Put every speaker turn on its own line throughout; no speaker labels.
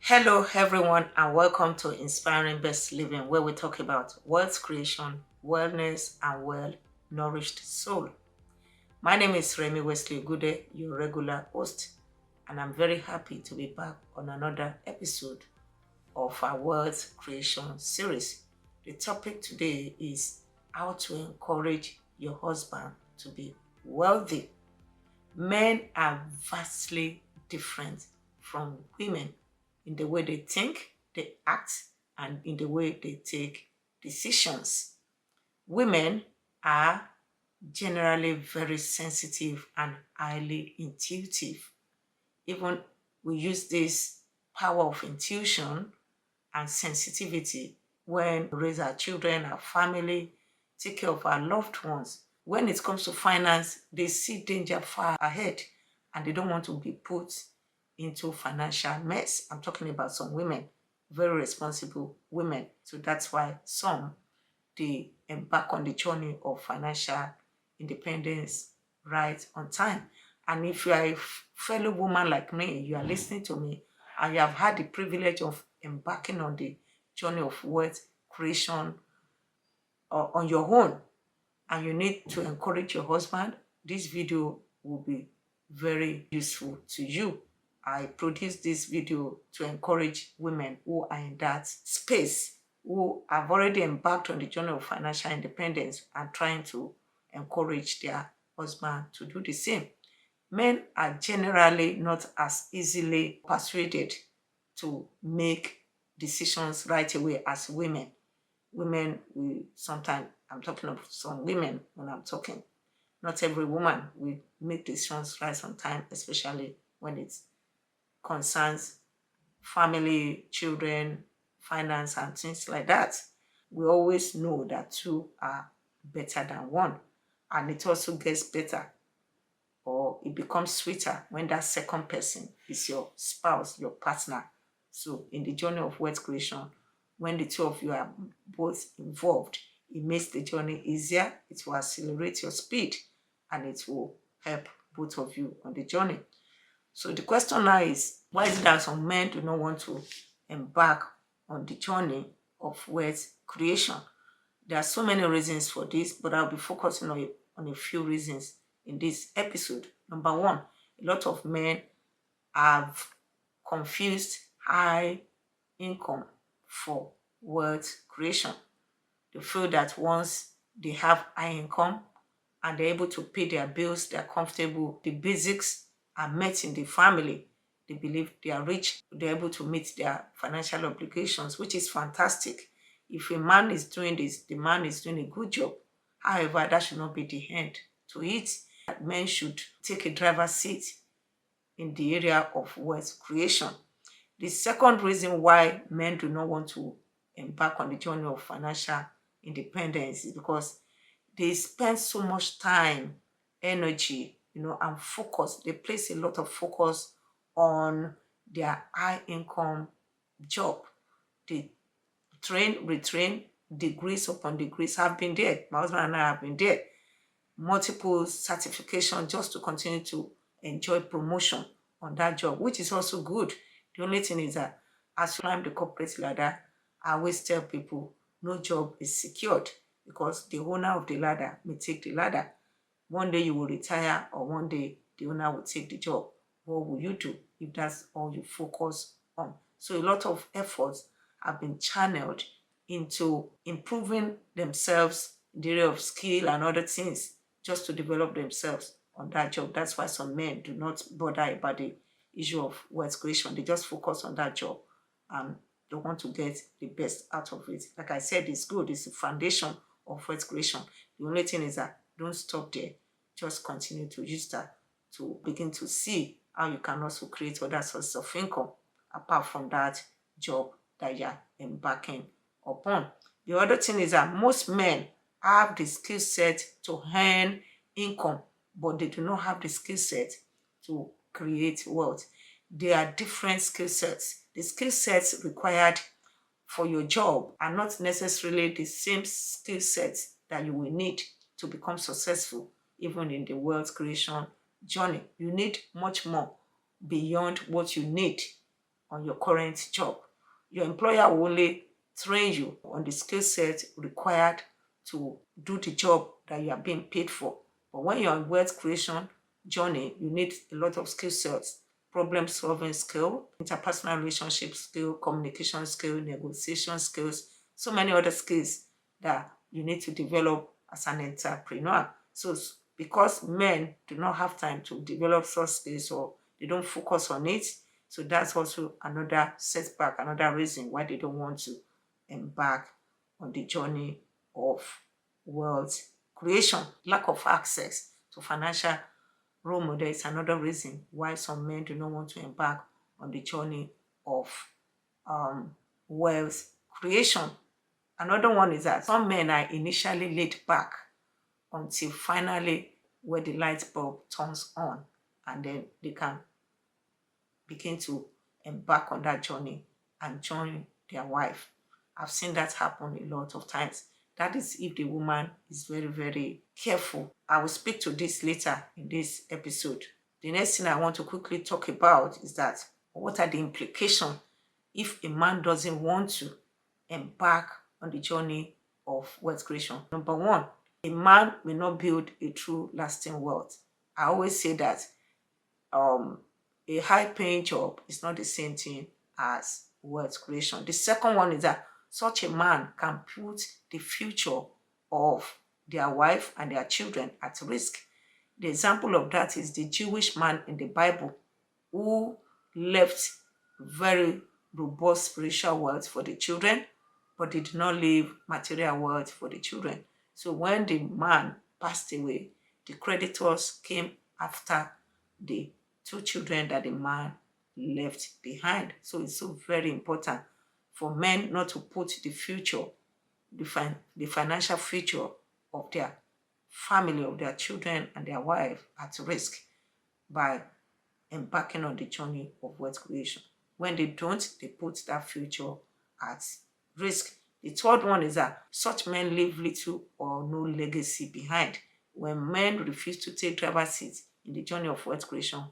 Hello, everyone, and welcome to Inspiring Best Living, where we talk about wealth creation, wellness, and well nourished soul. My name is Remi Wesley Ogude, your regular host, and I'm very happy to be back on another episode of our wealth creation series. The topic today is how to encourage your husband to be wealthy. Men are vastly different from women in the way they think, they act, and in the way they take decisions. Women are generally very sensitive and highly intuitive. Even we use this power of intuition and sensitivity when we raise our children, our family, take care of our loved ones. When it comes to finance, they see danger far ahead and they don't want to be put into financial mess. I'm talking about some women, very responsible women. So that's why some they embark on the journey of financial independence right on time. And if you are a fellow woman like me, you are listening to me, and you have had the privilege of embarking on the journey of wealth creation on your own, and you need to encourage your husband, this video will be very useful to you. I produce this video to encourage women who are in that space, who have already embarked on the journey of financial independence and trying to encourage their husband to do the same. Men are generally not as easily persuaded to make decisions right away as women. Women, we sometimes, I'm talking of some women when I'm talking, not every woman will make decisions right on time, especially when it concerns family, children, finance, and things like that. We always know that two are better than one. And it also gets better or it becomes sweeter when that second person is your spouse, your partner. So in the journey of wealth creation, when the two of you are both involved, it makes the journey easier, it will accelerate your speed, and it will help both of you on the journey. So the question now is, why is it that some men do not want to embark on the journey of wealth creation? There are so many reasons for this, but I'll be focusing on a few reasons in this episode. Number one, a lot of men have confused high income for wealth creation. They feel that once they have high income and they're able to pay their bills, they're comfortable, the basics are met in the family, they believe they are rich, they're able to meet their financial obligations, which is fantastic. If a man is doing this, the man is doing a good job. However, that should not be the end to it. Men should take a driver's seat in the area of wealth creation. The second reason why men do not want to embark on the journey of financial independence is because they spend so much time, energy, and focus. They place a lot of focus on their high income job. They train, retrain, degrees upon degrees have been there. My husband and I have been there. Multiple certification just to continue to enjoy promotion on that job, which is also good. The only thing is that as you climb the corporate ladder, I always tell people no job is secured because the owner of the ladder may take the ladder. One day you will retire or one day the owner will take the job. What will you do if that's all you focus on? So a lot of efforts have been channeled into improving themselves in the area of skill and other things just to develop themselves on that job. That's why some men do not bother about the issue of wealth creation. They just focus on that job and they want to get the best out of it. Like I said, it's good. It's the foundation of wealth creation. The only thing is that don't stop there. Just continue to use that to begin to see how you can also create other sources of income apart from that job that you're embarking upon. The other thing is that most men have the skill set to earn income, but they do not have the skill set to create wealth. There are different skill sets. The skill sets required for your job are not necessarily the same skill sets that you will need to become successful, even in the wealth creation journey. You need much more beyond what you need on your current job. Your employer will only train you on the skill set required to do the job that you are being paid for. But when you're on wealth creation journey, you need a lot of skill sets: problem solving skill, interpersonal relationship skill, communication skill, negotiation skills, so many other skills that you need to develop as an entrepreneur. So because men do not have time to develop such skills, or they don't focus on it, so that's also another setback, another reason why they don't want to embark on the journey of wealth creation. Lack of access to financial role model is another reason why some men do not want to embark on the journey of wealth creation. Another one is that some men are initially laid back until finally where the light bulb turns on, and then they can begin to embark on that journey and join their wife. I've seen that happen a lot of times. That is if the woman is very, very careful. I will speak to this later in this episode. The next thing I want to quickly talk about is that what are the implications if a man doesn't want to embark on the journey of wealth creation? Number one, a man will not build a true lasting wealth. I always say that a high-paying job is not the same thing as wealth creation. The second one is that such a man can put the future of their wife and their children at risk. The example of that is the Jewish man in the Bible who left very robust spiritual wealth for the children, but did not leave material wealth for the children. So when the man passed away, the creditors came after the two children that the man left behind. So it's so very important for men not to put the future, the financial future of their family, of their children and their wife at risk by embarking on the journey of wealth creation. When they don't, they put that future at risk. The third one is that such men leave little or no legacy behind. When men refuse to take driver's seats in the journey of wealth creation,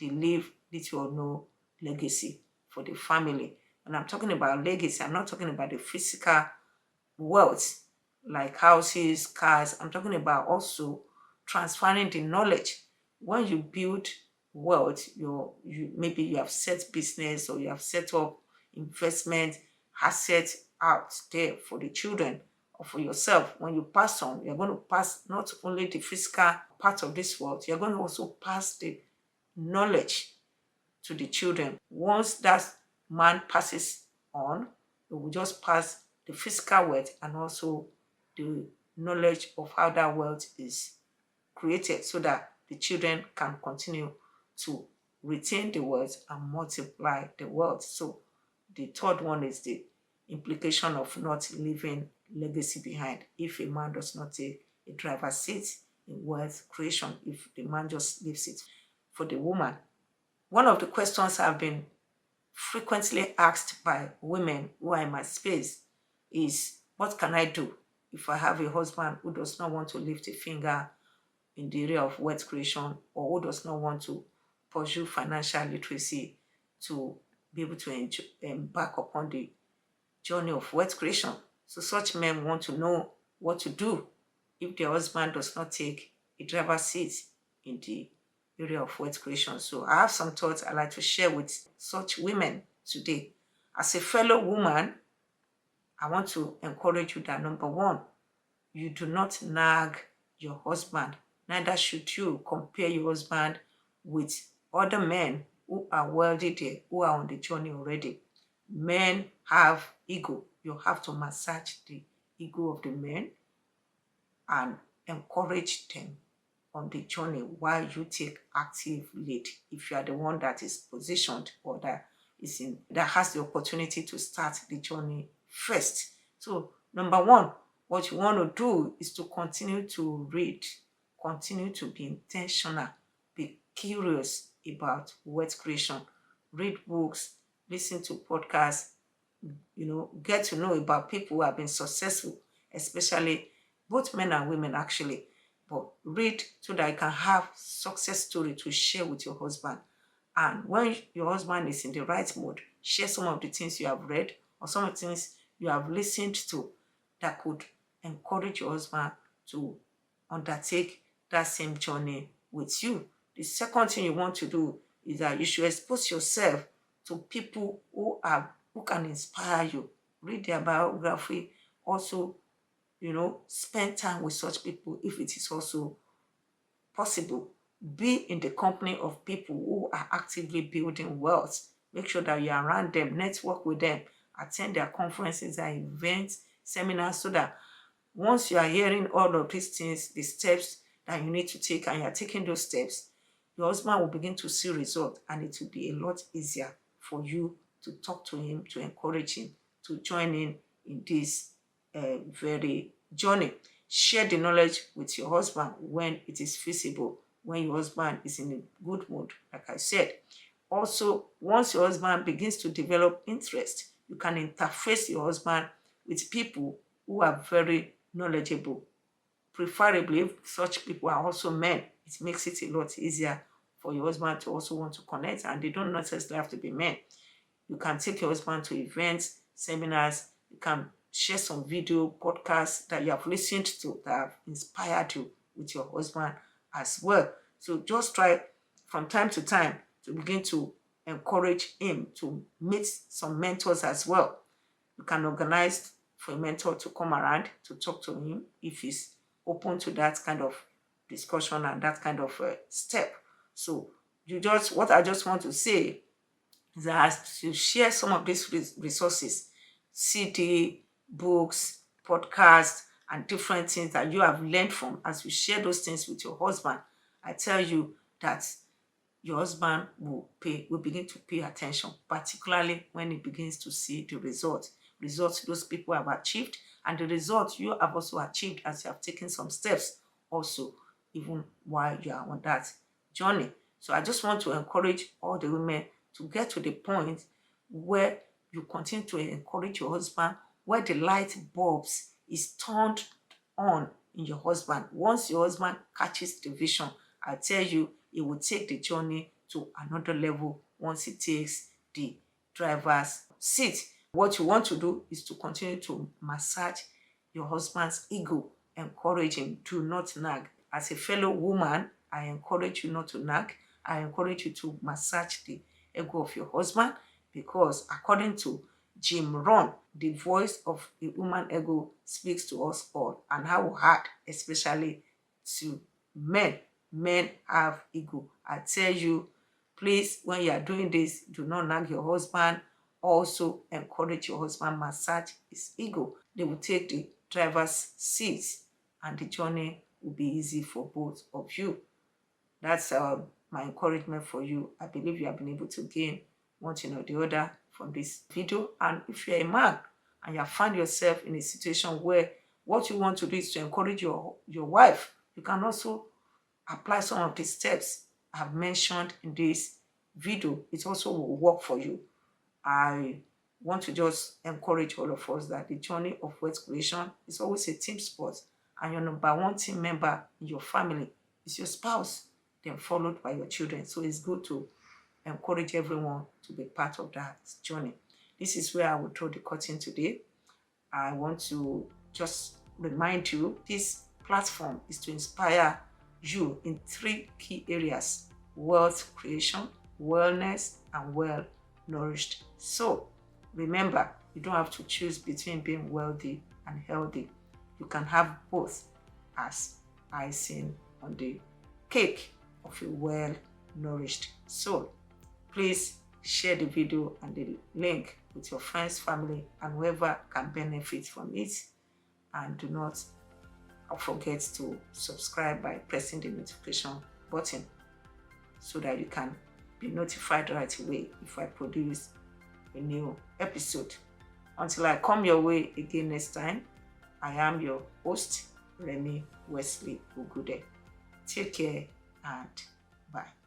they leave little or no legacy for the family. And I'm talking about legacy, I'm not talking about the physical wealth like houses, cars. I'm talking about also transferring the knowledge. When you build wealth, maybe you have set business or you have set up investment assets out there for the children or for yourself. When you pass on, you're going to pass not only the physical part of this world, you're going to also pass the knowledge to the children. Once that man passes on, it will just pass the physical wealth and also the knowledge of how that wealth is created, so that the children can continue to retain the wealth and multiply the wealth. So the third one is the implication of not leaving legacy behind if a man does not take a driver's seat in wealth creation, if the man just leaves it for the woman. One of the questions I've been frequently asked by women who are in my space is, what can I do if I have a husband who does not want to lift a finger in the area of wealth creation, or who does not want to pursue financial literacy to be able to embark upon the journey of wealth creation? So such men want to know what to do if their husband does not take a driver's seat in the area of wealth creation. So I have some thoughts I'd like to share with such women today. As a fellow woman, I want to encourage you that number one, you do not nag your husband. Neither should you compare your husband with other men who are wealthy there, who are on the journey already. Men have ego. You have to massage the ego of the men and encourage them on the journey while you take active lead. If you are the one that is positioned or that has the opportunity to start the journey first. So number one, what you want to do is to continue to read, continue to be intentional, be curious about wealth creation, read books, listen to podcasts, get to know about people who have been successful, especially both men and women actually. But read so that you can have success story to share with your husband. And when your husband is in the right mood, share some of the things you have read or some of the things you have listened to that could encourage your husband to undertake that same journey with you. The second thing you want to do is that you should expose yourself to people who can inspire you. Read their biography. Also, spend time with such people if it is also possible. Be in the company of people who are actively building wealth. Make sure that you are around them, network with them, attend their conferences and events, seminars, so that once you are hearing all of these things, the steps that you need to take, and you are taking those steps, your husband will begin to see results, and it will be a lot easier for you to talk to him, to encourage him to join in this very journey. Share the knowledge with your husband when it is feasible, when your husband is in a good mood, like I said. Also, once your husband begins to develop interest, you can interface your husband with people who are very knowledgeable. Preferably, if such people are also men, it makes it a lot easier for your husband to also want to connect, and they don't necessarily have to be men. You can take your husband to events, seminars. You can share some video podcasts that you have listened to that have inspired you with your husband as well. So just try from time to time to begin to encourage him to meet some mentors as well. You can organize for a mentor to come around to talk to him if he's open to that kind of discussion and that kind of step. So what I just want to say is that as you share some of these resources, CD, books, podcasts, and different things that you have learned from, as you share those things with your husband, I tell you that your husband will begin to pay attention, particularly when he begins to see the results those people have achieved, and the results you have also achieved as you have taken some steps also, even while you are on that journey. So I just want to encourage all the women to get to the point where you continue to encourage your husband, where the light bulbs is turned on in your husband. Once your husband catches the vision, I tell you, he will take the journey to another level once he takes the driver's seat. What you want to do is to continue to massage your husband's ego. Encourage him. Do not nag. As a fellow woman, I encourage you not to nag. I encourage you to massage the ego of your husband, because according to Jim Rohn, the voice of a woman ego speaks to us all, and how hard, especially to men. Men have ego. I tell you, please, when you are doing this, do not nag your husband. Also encourage your husband, massage his ego. They will take the driver's seat, and the journey will be easy for both of you. That's my encouragement for you. I believe you have been able to gain one thing or the other from this video. And if you're a man and you have found yourself in a situation where what you want to do is to encourage your wife, you can also apply some of the steps I've mentioned in this video. It also will work for you. I want to just encourage all of us that the journey of wealth creation is always a team sport, and your number one team member in your family is your spouse, then followed by your children. So it's good to encourage everyone to be part of that journey. This is where I will draw the curtain today. I want to just remind you, this platform is to inspire you in 3 key areas: wealth creation, wellness, and well-nourished soul. Remember, you don't have to choose between being wealthy and healthy. You can have both as icing on the cake of a well-nourished soul. Please share the video and the link with your friends, family, and whoever can benefit from it. And do not forget to subscribe by pressing the notification button so that you can be notified right away if I produce a new episode. Until I come your way again next time, I am your host, Remi Wesley Ogude. Take care and bye.